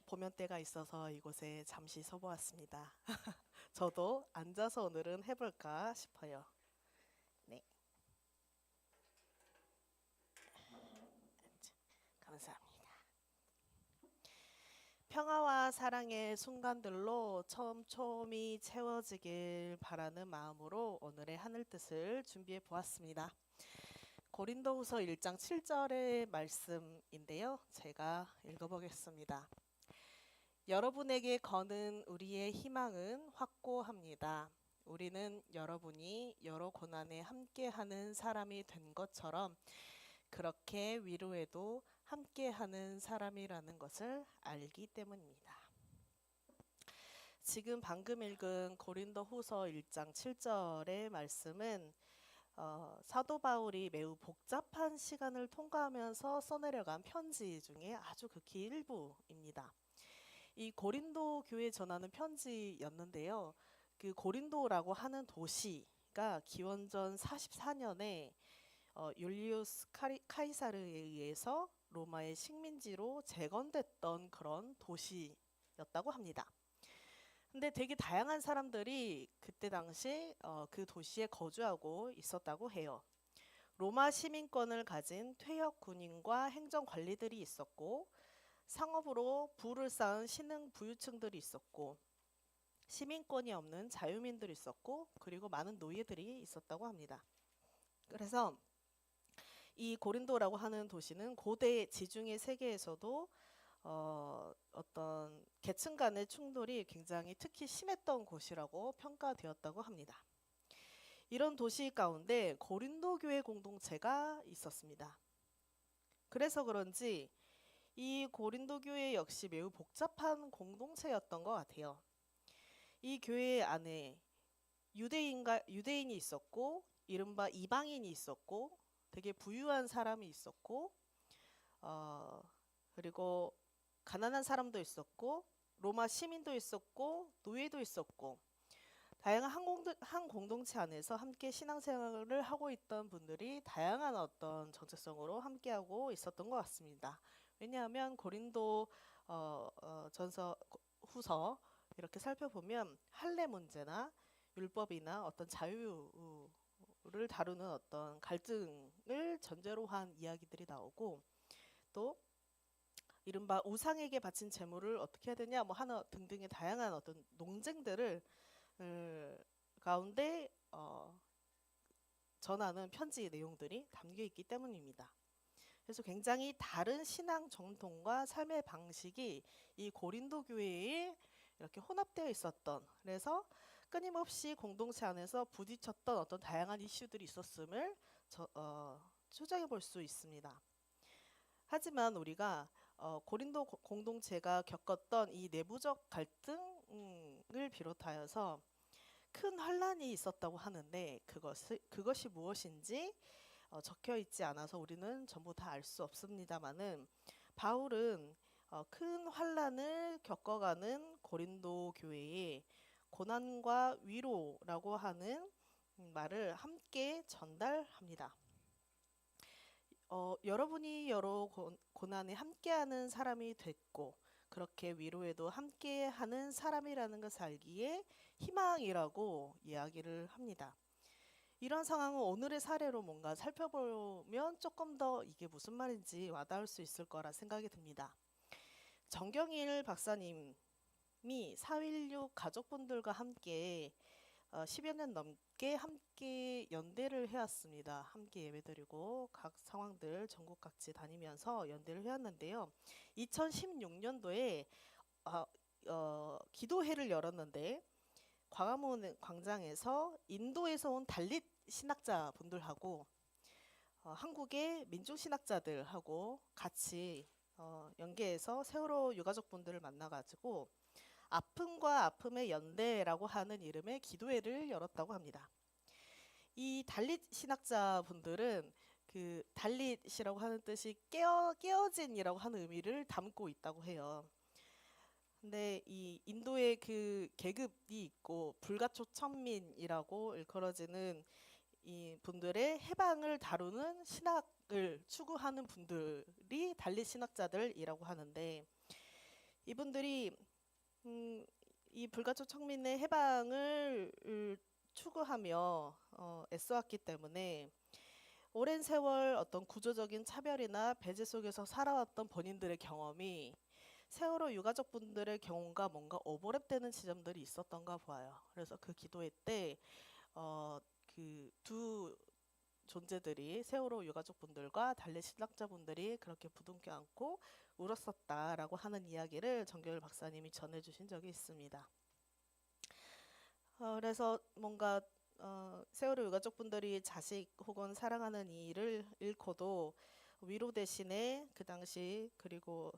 보면 때가 있어서 이곳에 잠시 서보았습니다. 저도 앉아서 오늘은 해볼까 싶어요. 네, 감사합니다. 평화와 사랑의 순간들로 촘촘히 채워지길 바라는 마음으로 오늘의 하늘 뜻을 준비해 보았습니다. 고린도후서 1장 7절의 말씀인데요. 제가 읽어보겠습니다. 여러분에게 거는 우리의 희망은 확고합니다. 우리는 여러분이 여러 고난에 함께하는 사람이 된 것처럼 그렇게 위로에도 함께하는 사람이라는 것을 알기 때문입니다. 지금 방금 읽은 고린도후서 1장 7절의 말씀은 사도 바울이 매우 복잡한 시간을 통과하면서 써내려간 편지 중에 아주 극히 일부입니다. 이 고린도 교회에 전하는 편지였는데요. 그 고린도라고 하는 도시가 기원전 44년에 율리우스 카이사르에 의해서 로마의 식민지로 재건됐던 그런 도시였다고 합니다. 근데 되게 다양한 사람들이 그때 당시 그 도시에 거주하고 있었다고 해요. 로마 시민권을 가진 퇴역 군인과 행정 관리들이 있었고, 상업으로 부를 쌓은 신흥 부유층들이 있었고, 시민권이 없는 자유민들이 있었고, 그리고 많은 노예들이 있었다고 합니다. 그래서 이 고린도라고 하는 도시는 고대 지중해 세계에서도 어떤 계층 간의 충돌이 굉장히 특히 심했던 곳이라고 평가되었다고 합니다. 이런 도시 가운데 고린도 교회 공동체가 있었습니다. 그래서 그런지 이 고린도 교회 역시 매우 복잡한 공동체였던 것 같아요. 이 교회 안에 유대인이 있었고, 이른바 이방인이 있었고, 되게 부유한 사람이 있었고, 그리고 가난한 사람도 있었고, 로마 시민도 있었고, 노예도 있었고, 다양한 한 공동체 안에서 함께 신앙생활을 하고 있던 분들이 다양한 어떤 정체성으로 함께하고 있었던 것 같습니다. 왜냐하면 고린도 전서 후서 이렇게 살펴보면 할례 문제나 율법이나 어떤 자유를 다루는 어떤 갈등을 전제로 한 이야기들이 나오고, 또 이른바 우상에게 바친 제물을 어떻게 해야 되냐 뭐 하나 등등의 다양한 어떤 논쟁들을 가운데 전하는 편지 내용들이 담겨 있기 때문입니다. 그래서 굉장히 다른 신앙 정통과 삶의 방식이 이 고린도 교회에 이렇게 혼합되어 있었던, 그래서 끊임없이 공동체 안에서 부딪혔던 어떤 다양한 이슈들이 있었음을 추정해 볼 수 있습니다. 하지만 우리가 고린도 공동체가 겪었던 이 내부적 갈등을 비롯하여서 큰 환란이 있었다고 하는데 그것이 무엇인지 적혀 있지 않아서 우리는 전부 다 알 수 없습니다만은, 바울은 큰 환란을 겪어가는 고린도 고난과 고난과 위로라고 하는 말을 함께 전달합니다. 여러분이 여러 고난에 함께하는 사람이 됐고, 그렇게 위로에도 함께하는 사람이라는 것을 알기에 희망이라고 이야기를 합니다. 이런 상황은 오늘의 사례로 뭔가 살펴보면 조금 더 이게 무슨 말인지 와닿을 수 있을 거라 생각이 듭니다. 정경일 박사님이 4.16 가족분들과 함께 10여 년 넘게 함께 연대를 해왔습니다. 함께 예배드리고 각 상황들 전국 각지 다니면서 연대를 해왔는데요. 2016년도에 기도회를 열었는데, 광화문 광장에서 인도에서 온 달릿 신학자 분들하고 한국의 민중 신학자들하고 같이 연계해서 세월호 유가족 분들을 만나가지고 아픔과 아픔의 연대라고 하는 이름의 기도회를 열었다고 합니다. 이 달릿 신학자 분들은 그 달릿이라고 하는 뜻이 깨어진이라고 하는 의미를 담고 있다고 해요. 근데 이 인도의 그 계급이 있고 불가촉 천민이라고 일컬어지는 이 분들의 해방을 다루는 신학을 추구하는 분들이 달릿 신학자들이라고 하는데, 이분들이 이 불가촉 청민의 해방을 추구하며 애써왔기 때문에 오랜 세월 어떤 구조적인 차별이나 배제 속에서 살아왔던 본인들의 경험이 세월호 유가족 분들의 경험과 뭔가 오버랩되는 지점들이 있었던가 봐요. 그래서 그 기도회 때 그 두 존재들이 세월호 유가족 분들과 달리 신학자 분들이 그렇게 부둥켜 안고 울었었다라고 하는 이야기를 정교일 박사님이 전해주신 적이 있습니다. 그래서 뭔가 세월호 유가족 분들이 자식 혹은 사랑하는 이를 잃고도 위로 대신에 그 당시 그리고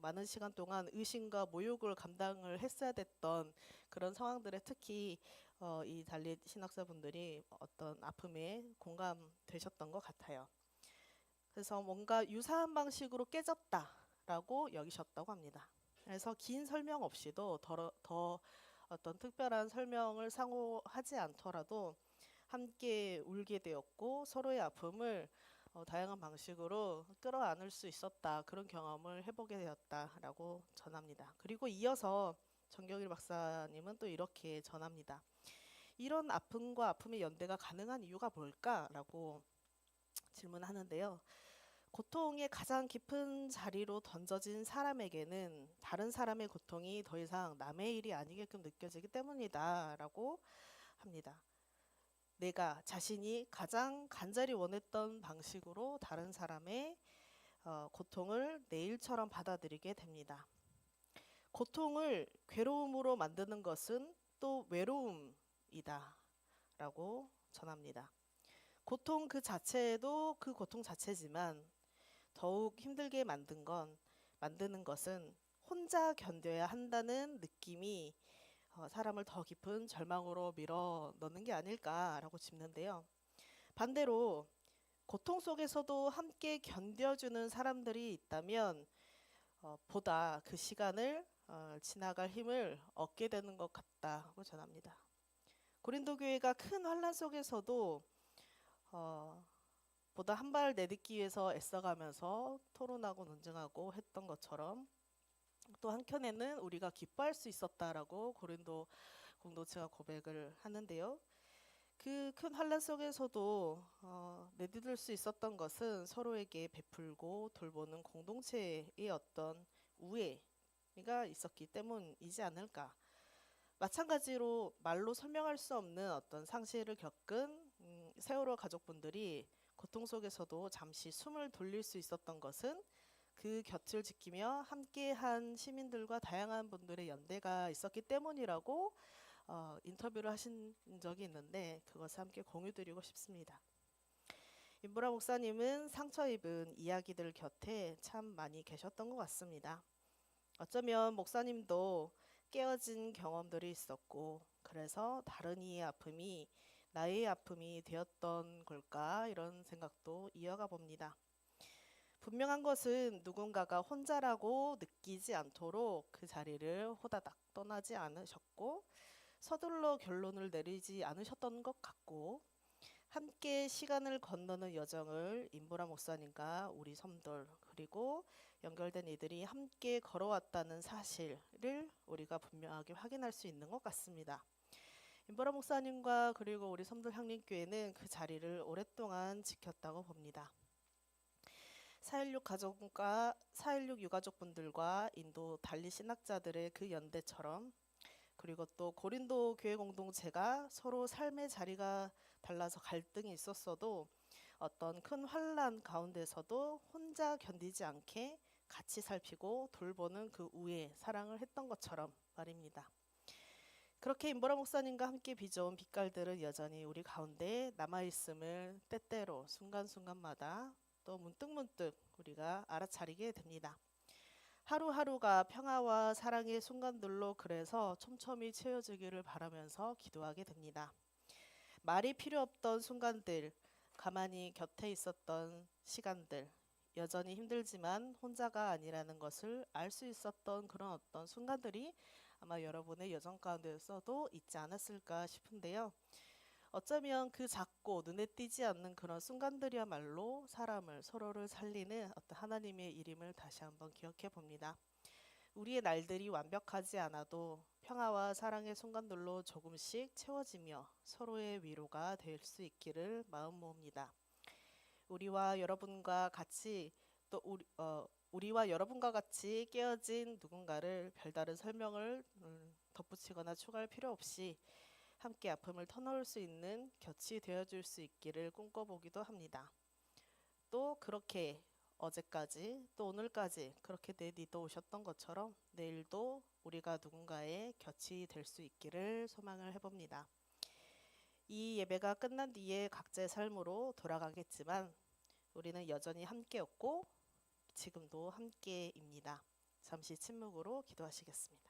많은 시간 동안 의심과 모욕을 감당을 했어야 됐던 그런 상황들에 특히 이 달리 신학사분들이 어떤 아픔에 공감되셨던 것 같아요. 그래서 뭔가 유사한 방식으로 깨졌다라고 여기셨다고 합니다. 그래서 긴 설명 없이도 더 어떤 특별한 설명을 상호하지 않더라도 함께 울게 되었고 서로의 아픔을 다양한 방식으로 끌어안을 수 있었다. 그런 경험을 해보게 되었다라고 전합니다. 그리고 이어서 정경일 박사님은 또 이렇게 전합니다. 이런 아픔과 아픔의 연대가 가능한 이유가 뭘까라고 질문하는데요. 고통의 가장 깊은 자리로 던져진 사람에게는 다른 사람의 고통이 더 이상 남의 일이 아니게끔 느껴지기 때문이다 라고 합니다. 내가 자신이 가장 간절히 원했던 방식으로 다른 사람의 고통을 내 일처럼 받아들이게 됩니다. 고통을 괴로움으로 만드는 것은 또 외로움이다 라고 전합니다. 고통 그 자체도 그 고통 자체지만 더욱 힘들게 만드는 것은 혼자 견뎌야 한다는 느낌이 사람을 더 깊은 절망으로 밀어 넣는 게 아닐까라고 짚는데요. 반대로 고통 속에서도 함께 견뎌주는 사람들이 있다면 보다 그 시간을 지나갈 힘을 얻게 되는 것 같다고 전합니다. 고린도 교회가 큰 환란 속에서도 보다 한 발 내딛기 위해서 애써가면서 토론하고 논증하고 했던 것처럼 또 한켠에는 우리가 기뻐할 수 있었다라고 고린도 공동체가 고백을 하는데요. 그 큰 환란 속에서도 내디딜 수 있었던 것은 서로에게 베풀고 돌보는 공동체의 어떤 우애가 있었기 때문이지 않을까. 마찬가지로 말로 설명할 수 없는 어떤 상실을 겪은 세월호 가족분들이 고통 속에서도 잠시 숨을 돌릴 수 있었던 것은 그 곁을 지키며 함께한 시민들과 다양한 분들의 연대가 있었기 때문이라고 인터뷰를 하신 적이 있는데 그것을 함께 공유드리고 싶습니다. 임보라 목사님은 상처 입은 이야기들 곁에 참 많이 계셨던 것 같습니다. 어쩌면 목사님도 깨어진 경험들이 있었고 그래서 다른 이의 아픔이 나의 아픔이 되었던 걸까 이런 생각도 이어가 봅니다. 분명한 것은 누군가가 혼자라고 느끼지 않도록 그 자리를 호다닥 떠나지 않으셨고 서둘러 결론을 내리지 않으셨던 것 같고 함께 시간을 건너는 여정을 임보라 목사님과 우리 섬돌 그리고 연결된 이들이 함께 걸어왔다는 사실을 우리가 분명하게 확인할 수 있는 것 같습니다. 임보라 목사님과 그리고 우리 섬돌 향림교회는 그 자리를 오랫동안 지켰다고 봅니다. 4.16 가족과 4.16 유가족분들과 인도 달리 신학자들의 그 연대처럼 그리고 또 고린도 교회 공동체가 서로 삶의 자리가 달라서 갈등이 있었어도 어떤 큰 환란 가운데서도 혼자 견디지 않게 같이 살피고 돌보는 그 우애, 사랑을 했던 것처럼 말입니다. 그렇게 임보라 목사님과 함께 빚어온 빛깔들은 여전히 우리 가운데 남아있음을 때때로 순간순간마다 또 문득문득 우리가 알아차리게 됩니다. 하루하루가 평화와 사랑의 순간들로 그래서 촘촘히 채워지기를 바라면서 기도하게 됩니다. 말이 필요 없던 순간들, 가만히 곁에 있었던 시간들, 여전히 힘들지만 혼자가 아니라는 것을 알 수 있었던 그런 어떤 순간들이 아마 여러분의 여정 가운데서도 있지 않았을까 싶은데요. 어쩌면 그 작고 눈에 띄지 않는 그런 순간들이야말로 사람을 서로를 살리는 어떤 하나님의 일임을 다시 한번 기억해 봅니다. 우리의 날들이 완벽하지 않아도 평화와 사랑의 순간들로 조금씩 채워지며 서로의 위로가 될 수 있기를 마음 모읍니다. 우리와 여러분과 같이 또 우리와 여러분과 같이 깨어진 누군가를 별다른 설명을 덧붙이거나 추가할 필요 없이 함께 아픔을 터놓을 수 있는 곁이 되어줄 수 있기를 꿈꿔보기도 합니다. 또 그렇게 어제까지 또 오늘까지 그렇게 내딛어 오셨던 것처럼 내일도 우리가 누군가의 곁이 될 수 있기를 소망을 해봅니다. 이 예배가 끝난 뒤에 각자의 삶으로 돌아가겠지만 우리는 여전히 함께였고 지금도 함께입니다. 잠시 침묵으로 기도하시겠습니다.